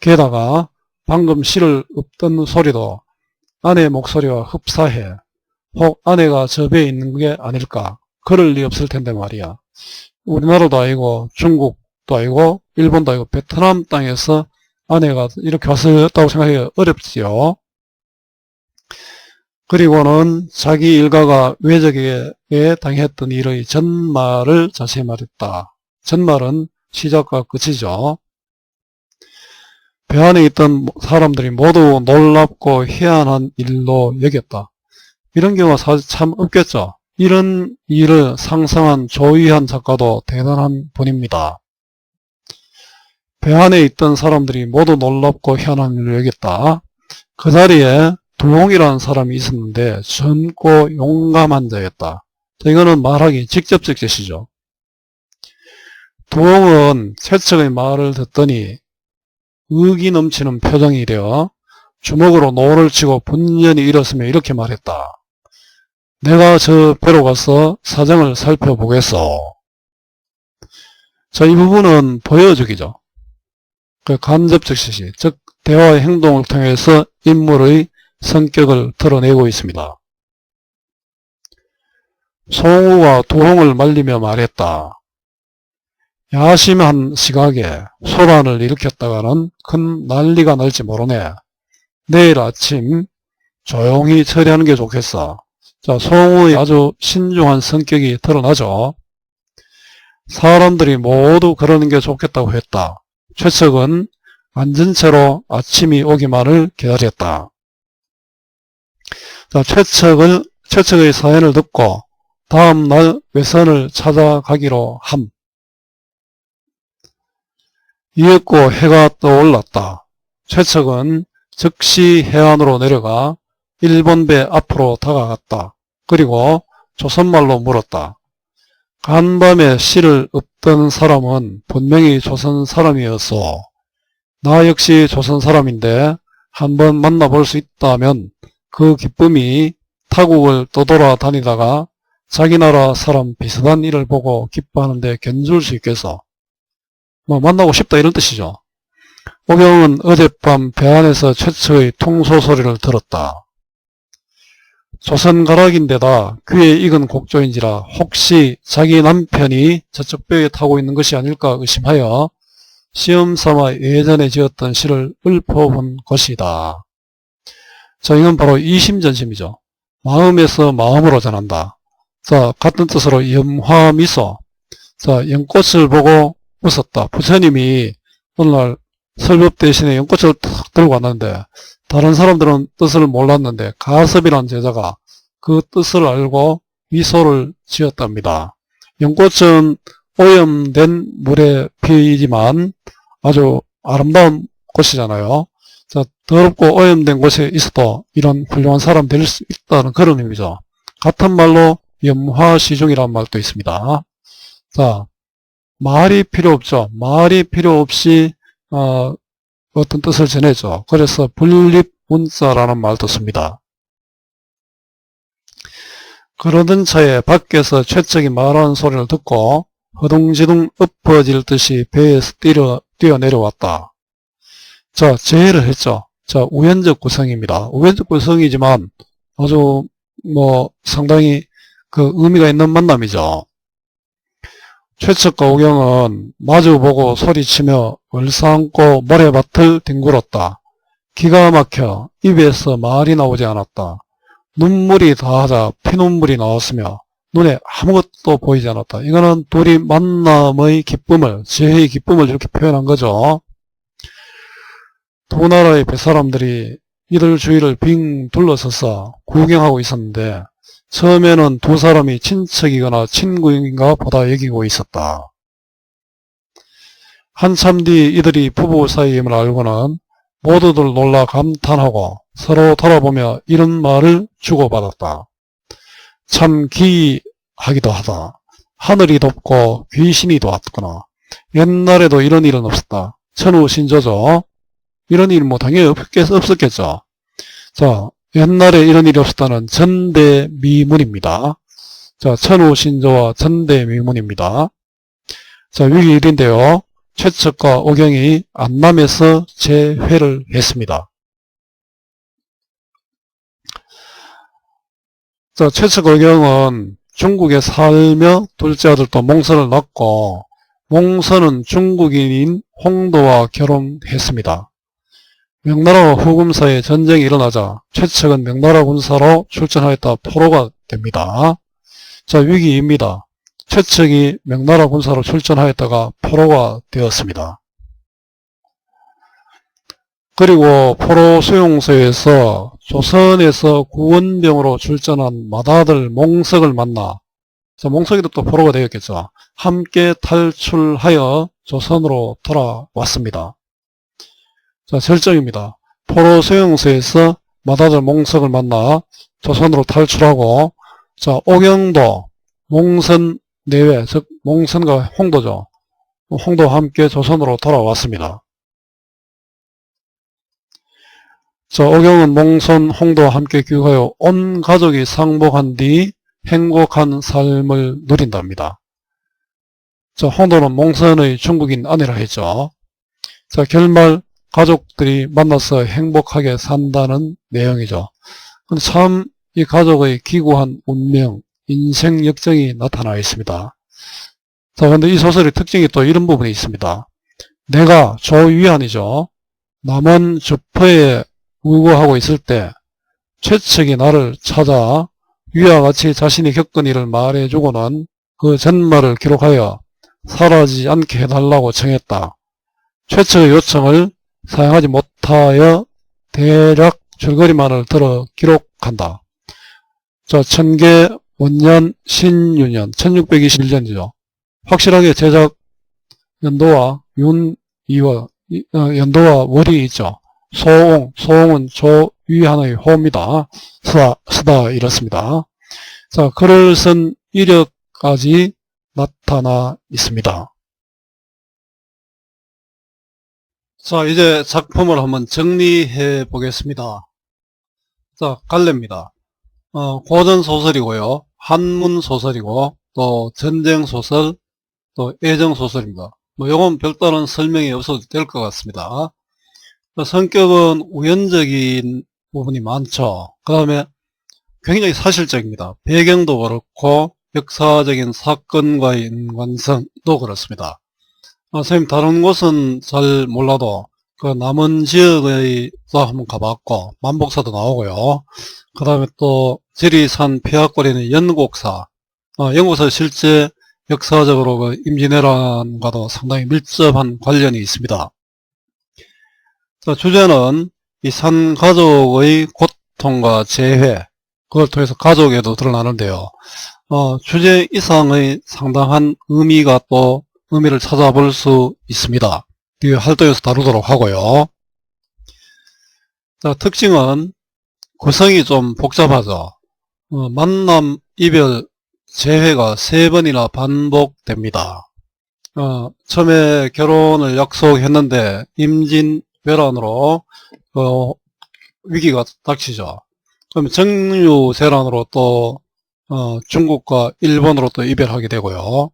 게다가 방금 시를 읊던 소리도 아내의 목소리와 흡사해. 혹 아내가 저 배에 있는 게 아닐까. 그럴 리 없을 텐데 말이야. 우리나라도 아니고 중국도 아니고 일본도 아니고 베트남 땅에서 아내가 이렇게 왔었다고 생각하기가 어렵지요. 그리고는 자기 일가가 외적에게 당했던 일의 전말을 자세히 말했다. 전말은 시작과 끝이죠. 배 안에 있던 사람들이 모두 놀랍고 희한한 일로 여겼다. 이런 경우가 사실 참 없겠죠. 이런 일을 상상한 조희한 작가도 대단한 분입니다. 배 안에 있던 사람들이 모두 놀랍고 희한한 일을 여겼다. 그 자리에 두홍이라는 사람이 있었는데 젊고 용감한 자였다. 이거는 말하기 직접적 제시죠. 두홍은 최측의 말을 듣더니 의기 넘치는 표정이려 주먹으로 노를 치고 분연히 일었으며 이렇게 말했다. 내가 저 배로 가서 사정을 살펴보겠어. 자, 이 부분은 보여주기죠. 그 간접적 제시, 즉 대화의 행동을 통해서 인물의 성격을 드러내고 있습니다. 송우가 두홍을 말리며 말했다. 야심한 시각에 소란을 일으켰다가는 큰 난리가 날지 모르네. 내일 아침 조용히 처리하는 게 좋겠어. 자, 송우의 아주 신중한 성격이 드러나죠. 사람들이 모두 그러는 게 좋겠다고 했다. 최측은 앉은 채로 아침이 오기만을 기다렸다. 자, 최측의 사연을 듣고 다음날 외선을 찾아가기로 함. 이윽고 해가 떠올랐다. 최측은 즉시 해안으로 내려가 일본배 앞으로 다가갔다. 그리고 조선말로 물었다. 간밤에 시를 읊던 사람은 분명히 조선 사람이었어. 나 역시 조선 사람인데 한번 만나볼 수 있다면 그 기쁨이 타국을 떠돌아다니다가 자기 나라 사람 비슷한 일을 보고 기뻐하는데 견줄 수 있겠어. 뭐 만나고 싶다 이런 뜻이죠. 오경은 어젯밤 배 안에서 최측의 통소 소리를 들었다. 조선가락인데다 귀에 익은 곡조인지라 혹시 자기 남편이 저쪽 뼈에 타고 있는 것이 아닐까 의심하여 시험삼아 예전에 지었던 시를 읊어본 것이다. 자, 이건 바로 이심전심이죠. 마음에서 마음으로 전한다. 자, 같은 뜻으로 염화미소. 자, 연꽃을 보고 웃었다. 부처님이 오늘날 설법 대신에 연꽃을 탁 들고 왔는데 다른 사람들은 뜻을 몰랐는데 가섭이라는 제자가 그 뜻을 알고 미소를 지었답니다. 연꽃은 오염된 물에 피지만 아주 아름다운 꽃이잖아요. 자, 더럽고 오염된 곳에 있어도 이런 훌륭한 사람 될 수 있다는 그런 의미죠. 같은 말로 염화시중이라는 말도 있습니다. 자, 말이 필요 없죠. 말이 필요 없이 어떤 뜻을 전해줘. 그래서 분립문자라는 말도 씁니다. 그러던 차에 밖에서 최측이 말하는 소리를 듣고 허둥지둥 엎어질 듯이 배에서 뛰어내려왔다. 자, 제해를 했죠. 자, 우연적 구성입니다. 우연적 구성이지만 아주 상당히 그 의미가 있는 만남이죠. 최측과 오경은 마주보고 소리치며 얼싸안고 모래밭을 뒹굴었다. 기가 막혀 입에서 말이 나오지 않았다. 눈물이 다하자 피눈물이 나왔으며 눈에 아무것도 보이지 않았다. 이거는 둘이 만남의 기쁨을, 재해의 기쁨을 이렇게 표현한 거죠. 두 나라의 뱃사람들이 이들 주위를 빙 둘러서서 구경하고 있었는데 처음에는 두 사람이 친척이거나 친구인가 보다 여기고 있었다. 한참 뒤 이들이 부부 사이임을 알고는 모두들 놀라 감탄하고 서로 돌아보며 이런 말을 주고받았다. 참 기이하기도 하다. 하늘이 덥고 귀신이 도왔구나. 옛날에도 이런 일은 없었다. 천우신조죠. 이런 일은 당연히 없었겠죠. 자, 옛날에 이런 일이 없었다는 전대미문입니다. 자, 천우신조와 전대미문입니다. 자, 위기일인데요. 최측과 오경이 안남에서 재회를 했습니다. 자, 최측 오경은 중국에 살며 둘째 아들도 몽선을 낳고 몽선은 중국인인 홍도와 결혼했습니다. 명나라와 후금 사이에 전쟁이 일어나자 최측은 명나라 군사로 출전하였다 포로가 됩니다. 자, 위기입니다. 최측이 명나라 군사로 출전하였다가 포로가 되었습니다. 그리고 포로 수용소에서 조선에서 구원병으로 출전한 맏아들 몽석을 만나, 자, 몽석이도 또 포로가 되었겠죠. 함께 탈출하여 조선으로 돌아왔습니다. 자, 절정입니다. 포로 수용소에서 맏아들 몽석을 만나 조선으로 탈출하고, 자, 오경도 몽선 내외, 즉 몽선과 홍도죠. 홍도와 함께 조선으로 돌아왔습니다. 자, 오경은 몽선, 홍도와 함께 귀국하여 온 가족이 상복한 뒤 행복한 삶을 누린답니다. 자, 홍도는 몽선의 중국인 아내라 했죠. 자, 결말 가족들이 만나서 행복하게 산다는 내용이죠. 근데 참 이 가족의 기구한 운명, 인생 역정이 나타나 있습니다. 자, 근데 이 소설의 특징이 또 이런 부분이 있습니다. 내가 조위안이죠. 남원 주포에 우거하고 있을 때 최측이 나를 찾아 위와 같이 자신이 겪은 일을 말해주고는 그 전말을 기록하여 사라지지 않게 해달라고 청했다. 최측의 요청을 사용하지 못하여 대략 줄거리만을 들어 기록한다. 자, 천계 원년 신유년 1621년이죠. 확실하게 제작 연도와 연도와 월이 있죠. 소홍은 조위하의 호입니다. 쓰다 이렇습니다. 자, 글을 쓴 이력까지 나타나 있습니다. 자, 이제 작품을 한번 정리해 보겠습니다. 자, 갈래입니다. 고전소설이고요. 한문소설이고, 또 전쟁소설, 또 애정소설입니다. 요건 별다른 설명이 없어도 될 것 같습니다. 성격은 우연적인 부분이 많죠. 그 다음에 굉장히 사실적입니다. 배경도 그렇고 역사적인 사건과의 연관성도 그렇습니다. 선생님 다른 곳은 잘 몰라도 그 남은 지역에도 한번 가봤고 만복사도 나오고요. 그 다음에 또 지리산 폐하거리는 연곡사, 연곡사 실제 역사적으로 그 임진왜란과도 상당히 밀접한 관련이 있습니다. 자, 주제는 이 산 가족의 고통과 재회, 그걸 통해서 가족에도 드러나는데요. 주제 이상의 상당한 의미를 찾아볼 수 있습니다. 뒤에 활동에서 다루도록 하고요. 자, 특징은 구성이 좀 복잡하죠. 만남, 이별, 재회가 3번이나 반복됩니다. 처음에 결혼을 약속했는데 임진왜란으로 위기가 닥치죠. 그럼 정유재란으로 또 중국과 일본으로 또 이별하게 되고요.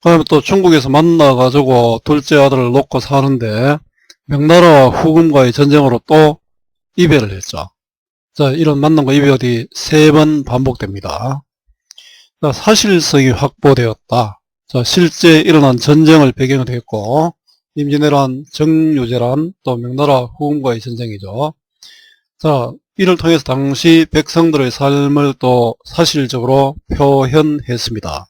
그 다음에 또 중국에서 만나가지고 둘째 아들을 놓고 사는데 명나라와 후금과의 전쟁으로 또 이별을 했죠. 자, 이런 만남과 이별이 3번 반복됩니다. 자, 사실성이 확보되었다. 자, 실제 일어난 전쟁을 배경으로 했고, 임진왜란, 정유재란, 또 명나라 후금과의 전쟁이죠. 자, 이를 통해서 당시 백성들의 삶을 또 사실적으로 표현했습니다.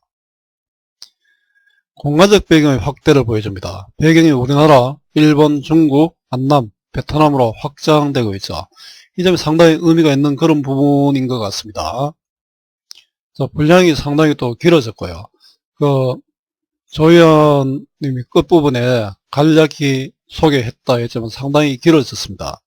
공간적 배경의 확대를 보여줍니다. 배경이 우리나라, 일본, 중국, 안남, 베트남으로 확장되고 있죠. 이 점이 상당히 의미가 있는 그런 부분인 것 같습니다. 자, 분량이 상당히 또 길어졌고요. 조연님이 끝부분에 간략히 소개했다 했지만 상당히 길어졌습니다.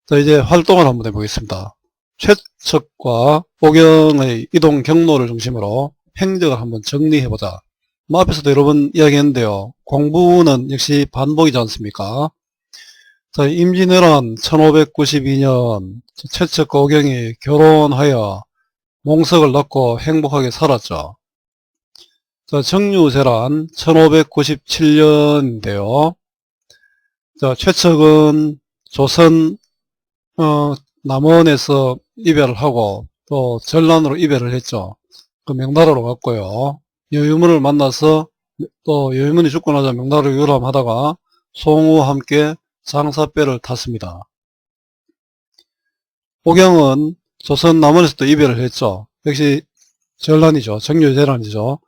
자, 이제 활동을 한번 해보겠습니다. 최측과 오경의 이동 경로를 중심으로 행적을 한번 정리해보자. 앞에서도 여러 번 이야기했는데요. 공부는 역시 반복이지 않습니까? 자, 임진왜란 1592년 최측과 오경이 결혼하여 몽석을 낳고 행복하게 살았죠. 자, 정유재란 1597년인데요. 자, 최측은 조선 남원에서 이별을 하고 또 전란으로 이별을 했죠. 그 명나라로 갔고요. 여유문을 만나서 또 여유문이 죽고 나자 명나라로 유람하다가 송우와 함께 장사배를 탔습니다. 오경은 조선 남원에서 또 이별을 했죠. 역시 전란이죠. 정유재란이죠.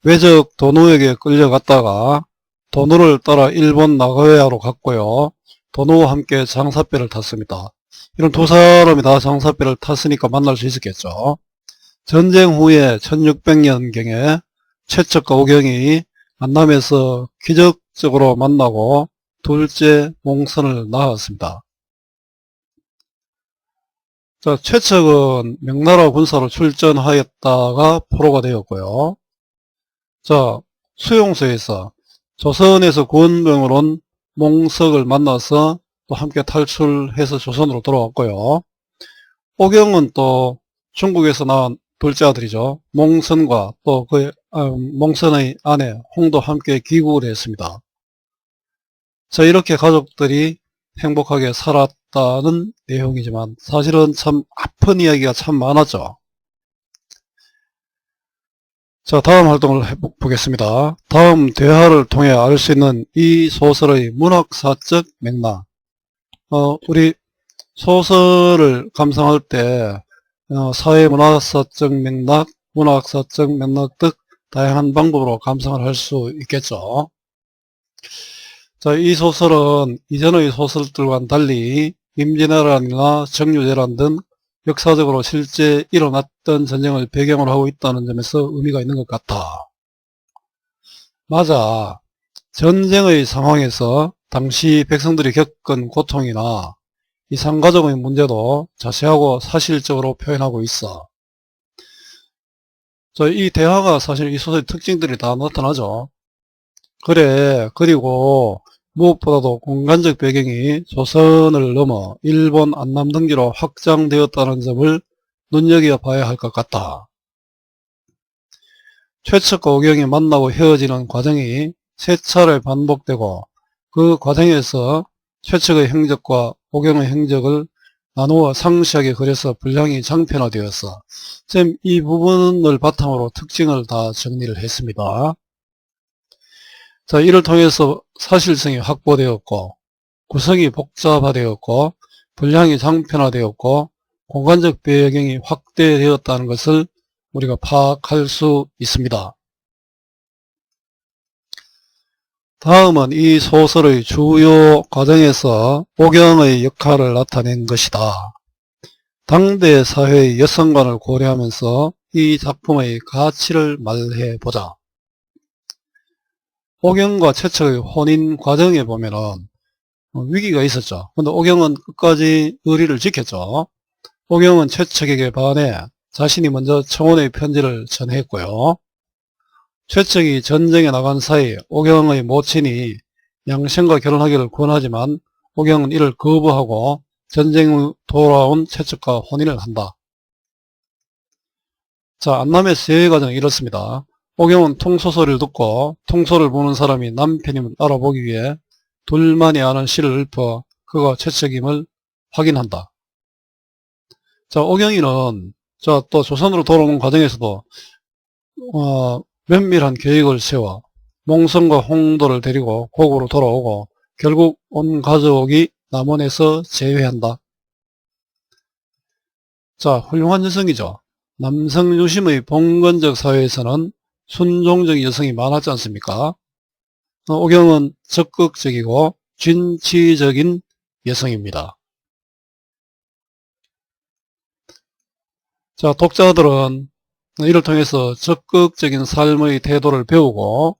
외적 도노에게 끌려갔다가 도노를 따라 일본 나고야로 갔고요. 도노와 함께 장사배를 탔습니다. 이런 두 사람이 다 장사배를 탔으니까 만날 수 있었겠죠. 전쟁 후에 1600년경에 최측과 오경이 안남에서 기적적으로 만나고 둘째 몽선을 낳았습니다. 자, 최측은 명나라 군사로 출전하였다가 포로가 되었고요. 자, 수용소에서 조선에서 구원병을 온 몽석을 만나서 또 함께 탈출해서 조선으로 돌아왔고요. 오경은 또 중국에서 낳은 둘째 아들이죠. 몽선과 또 몽선의 아내 홍도 함께 귀국을 했습니다. 자, 이렇게 가족들이 행복하게 살았다는 내용이지만 사실은 참 아픈 이야기가 참 많았죠. 자, 다음 활동을 해보겠습니다. 다음 대화를 통해 알 수 있는 이 소설의 문학사적 맥락. 우리 소설을 감상할 때 사회문화사적 맥락, 문학사적 맥락 등 다양한 방법으로 감상을 할 수 있겠죠. 자, 이 소설은 이전의 소설들과는 달리 임진왜란이나 정유재란 등 역사적으로 실제 일어났던 전쟁을 배경으로 하고 있다는 점에서 의미가 있는 것 같아. 맞아. 전쟁의 상황에서 당시 백성들이 겪은 고통이나 이산가족의 문제도 자세하고 사실적으로 표현하고 있어. 이 대화가 사실 이 소설의 특징들이 다 나타나죠. 그래, 그리고 무엇보다도 공간적 배경이 조선을 넘어 일본 안남 등지로 확장되었다는 점을 눈여겨봐야 할 것 같다. 최측과 오경이 만나고 헤어지는 과정이 세 차례 반복되고 그 과정에서 최측의 행적과 오경의 행적을 나누어 상시하게 그려서 분량이 장편화되었어. 지금 이 부분을 바탕으로 특징을 다 정리를 했습니다. 자, 이를 통해서 사실성이 확보되었고 구성이 복잡화되었고 분량이 장편화되었고 공간적 배경이 확대되었다는 것을 우리가 파악할 수 있습니다. 다음은 이 소설의 주요 과정에서 오경의 역할을 나타낸 것이다. 당대 사회의 여성관을 고려하면서 이 작품의 가치를 말해보자. 오경과 최측의 혼인 과정에 보면은 위기가 있었죠. 근데 오경은 끝까지 의리를 지켰죠. 오경은 최측에게 반해 자신이 먼저 청혼의 편지를 전했고요. 최측이 전쟁에 나간 사이 오경의 모친이 양생과 결혼하기를 권하지만 오경은 이를 거부하고 전쟁 후 돌아온 최측과 혼인을 한다. 자, 안남의 세외 과정은 이렇습니다. 오경은 통소소리를 듣고 통소를 보는 사람이 남편임을 알아보기 위해 둘만이 아는 시를 읊어 그가 최측임을 확인한다. 자, 오경이는 또 조선으로 돌아오는 과정에서도 면밀한 계획을 세워 몽선과 홍도를 데리고 고구로 돌아오고 결국 온 가족이 남원에서 재회한다. 자, 훌륭한 여성이죠. 남성 중심의 봉건적 사회에서는 순종적인 여성이 많았지 않습니까? 오경은 적극적이고 진취적인 여성입니다. 자, 독자들은 이를 통해서 적극적인 삶의 태도를 배우고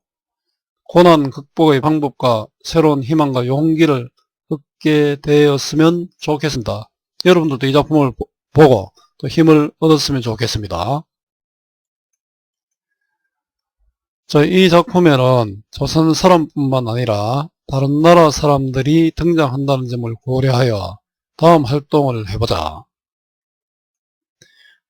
고난 극복의 방법과 새로운 희망과 용기를 얻게 되었으면 좋겠습니다. 여러분들도 이 작품을 보고 또 힘을 얻었으면 좋겠습니다. 자, 이 작품에는 조선 사람뿐만 아니라 다른 나라 사람들이 등장한다는 점을 고려하여 다음 활동을 해보자.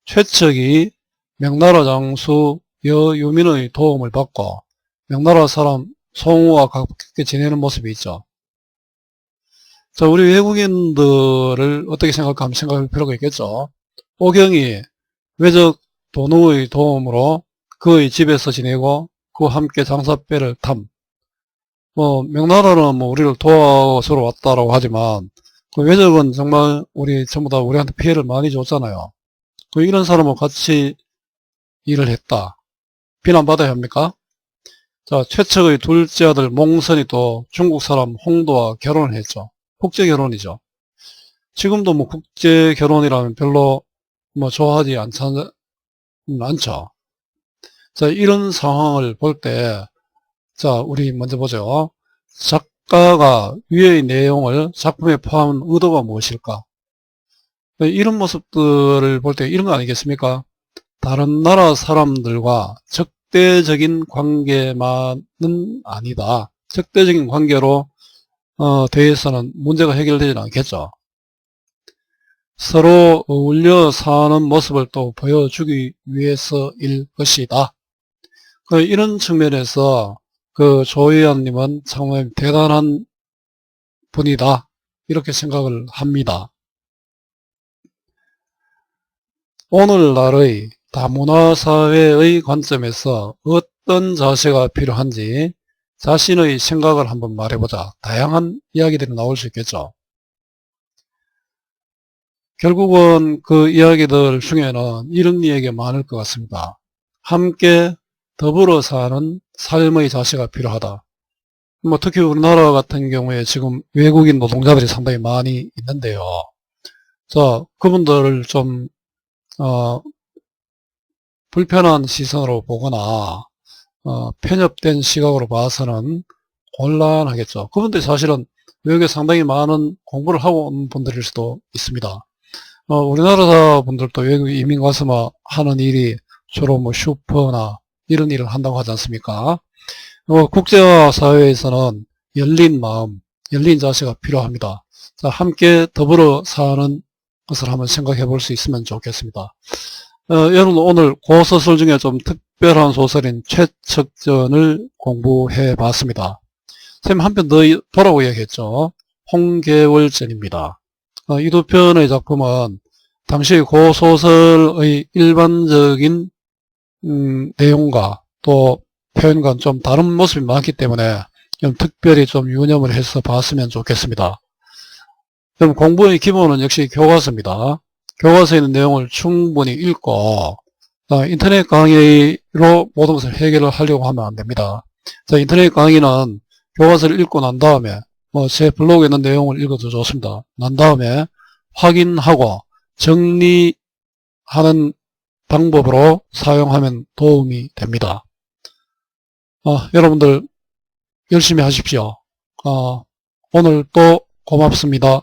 최측이 명나라 장수 여유민의 도움을 받고 명나라 사람 송우와 가깝게 지내는 모습이 있죠. 자, 우리 외국인들을 어떻게 생각할까 한번 생각할 필요가 있겠죠. 오경이 외적 도누의 도움으로 그의 집에서 지내고 그와 함께 장사배를 탐. 명나라는 우리를 도와주러 왔다라고 하지만 그 외적은 정말 우리 전부 다 우리한테 피해를 많이 줬잖아요. 이런 사람하고 같이 일을 했다. 비난받아야 합니까? 자, 최측의 둘째 아들 몽선이 또 중국 사람 홍도와 결혼을 했죠. 국제 결혼이죠. 지금도 국제 결혼이라면 별로 좋아하지 않죠. 자, 이런 상황을 볼 때, 자, 우리 먼저 보죠. 작가가 위의 내용을 작품에 포함한 의도가 무엇일까? 이런 모습들을 볼 때 이런 거 아니겠습니까? 다른 나라 사람들과 적대적인 관계만은 아니다. 적대적인 관계로 대해서는 문제가 해결되지는 않겠죠. 서로 어울려 사는 모습을 또 보여주기 위해서일 것이다. 이런 측면에서 조희연님은 참 대단한 분이다. 이렇게 생각을 합니다. 오늘날의 다문화사회의 관점에서 어떤 자세가 필요한지 자신의 생각을 한번 말해보자. 다양한 이야기들이 나올 수 있겠죠. 결국은 그 이야기들 중에는 이런 이야기가 많을 것 같습니다. 함께 더불어 사는 삶의 자세가 필요하다. 뭐 특히 우리나라 같은 경우에 지금 외국인 노동자들이 상당히 많이 있는데요. 자, 그분들을 좀 불편한 시선으로 보거나 편협된 시각으로 봐서는 곤란하겠죠. 그분들이 사실은 외국에 상당히 많은 공부를 하고 온 분들일 수도 있습니다. 우리나라 분들도 외국에 이민 가서 뭐 하는 일이 주로 뭐 슈퍼나 이런 일을 한다고 하지 않습니까? 국제화 사회에서는 열린 마음, 열린 자세가 필요합니다. 자, 함께 더불어 사는 것을 한번 생각해 볼 수 있으면 좋겠습니다. 여러분 오늘 고소설 중에 좀 특별한 소설인 최척전을 공부해 봤습니다. 선생님 한 편 더 보라고 얘기했죠. 홍계월전입니다. 이 두 편의 작품은 당시 고소설의 일반적인 내용과 또 표현과는 좀 다른 모습이 많기 때문에 좀 특별히 좀 유념을 해서 봤으면 좋겠습니다. 그럼 공부의 기본은 역시 교과서입니다. 교과서에 있는 내용을 충분히 읽고 인터넷 강의로 모든 것을 해결을 하려고 하면 안 됩니다. 자, 인터넷 강의는 교과서를 읽고 난 다음에 제 블로그에 있는 내용을 읽어도 좋습니다. 난 다음에 확인하고 정리하는 방법으로 사용하면 도움이 됩니다. 여러분들 열심히 하십시오. 오늘 또 고맙습니다.